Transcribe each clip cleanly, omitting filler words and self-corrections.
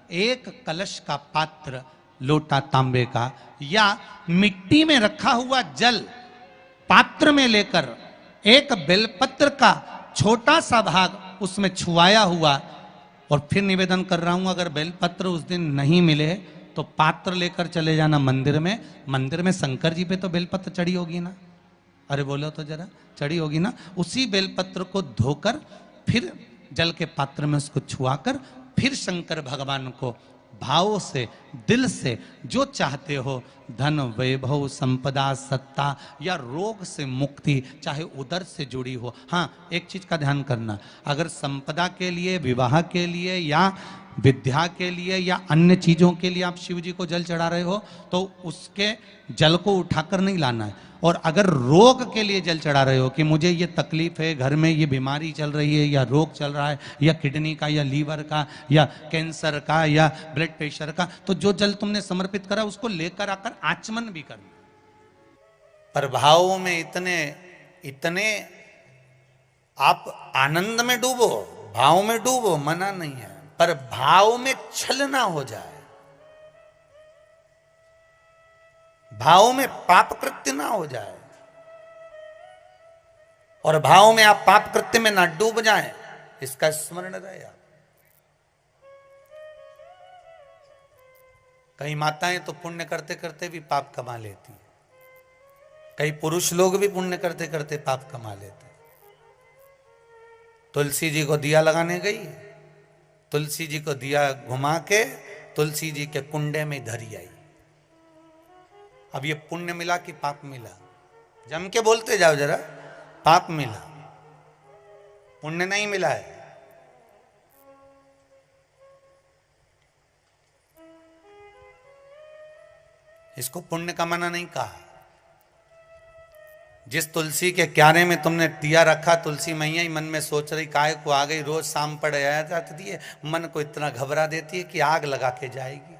एक कलश का पात्र, लोटा तांबे का, या मिट्टी में रखा हुआ जल पात्र में लेकर एक बेलपत्र का छोटा सा भाग उसमें छुआया हुआ, और फिर निवेदन कर रहा हूं अगर बेलपत्र उस दिन नहीं मिले तो पात्र लेकर चले जाना मंदिर में। मंदिर में शंकर जी पे तो बेलपत्र चढ़ी होगी ना, अरे बोलो तो जरा, चढ़ी होगी ना। उसी बेलपत्र को धोकर फिर जल के पात्र में उसको छुआकर फिर शंकर भगवान को भाव से, दिल से जो चाहते हो, धन वैभव संपदा सत्ता या रोग से मुक्ति, चाहे उदर से जुड़ी हो। हाँ, एक चीज का ध्यान करना, अगर संपदा के लिए, विवाह के लिए या विद्या के लिए या अन्य चीजों के लिए आप शिव जी को जल चढ़ा रहे हो तो उसके जल को उठाकर नहीं लाना है। और अगर रोग के लिए जल चढ़ा रहे हो कि मुझे ये तकलीफ है, घर में ये बीमारी चल रही है या रोग चल रहा है या किडनी का या लीवर का या कैंसर का या ब्लड प्रेशर का, तो जो जल तुमने समर्पित करा उसको लेकर आकर आचमन भी करना। पर भावों में इतने इतने आप आनंद में डूबो, भाव में डूबो, मना नहीं है, पर भाव में छल ना हो जाए, भाव में पाप कृत्य ना हो जाए, और भाव में आप पाप कृत्य में ना डूब जाएं, इसका स्मरण रहे। कई माताएं तो पुण्य करते करते भी पाप कमा लेती हैं, कई पुरुष लोग भी पुण्य करते करते पाप कमा लेते हैं। तुलसी जी को दिया लगाने गई, तुलसी जी को दिया घुमा के तुलसी जी के कुंडे में धरी आई। अब ये पुण्य मिला कि पाप मिला? जम के बोलते जाओ जरा, पाप मिला, पुण्य नहीं मिला है। इसको पुण्य कमाना नहीं कहा। जिस तुलसी के क्यारे में तुमने दिया रखा, तुलसी मैया ही मन में सोच रही काहे को आ गई, रोज शाम पड़ आया जाती है, मन को इतना घबरा देती है कि आग लगा के जाएगी।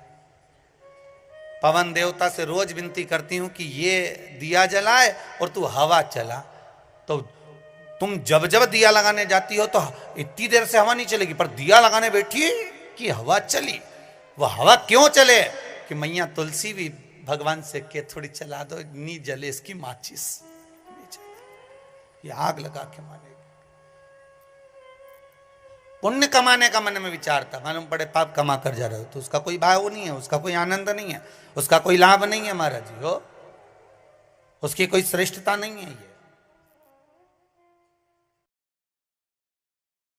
पवन देवता से रोज विनती करती हूं कि ये दिया जलाए और तू हवा चला। तो तुम जब जब दिया लगाने जाती हो तो इतनी देर से हवा नहीं चलेगी, पर दिया लगाने बैठी कि हवा चली। वह हवा क्यों चले कि मैया तुलसी भी भगवान से के थोड़ी चला दो, नी जले इसकी माचिस, ये आग लगा के मारेगी। पुण्य कमाने का मन में विचार था, मालूम पड़े पाप कमा कर जा रहे हो तो उसका कोई भाव नहीं है, उसका कोई आनंद नहीं है, उसका कोई लाभ नहीं है महाराज जी हो, उसकी कोई श्रेष्ठता नहीं है। ये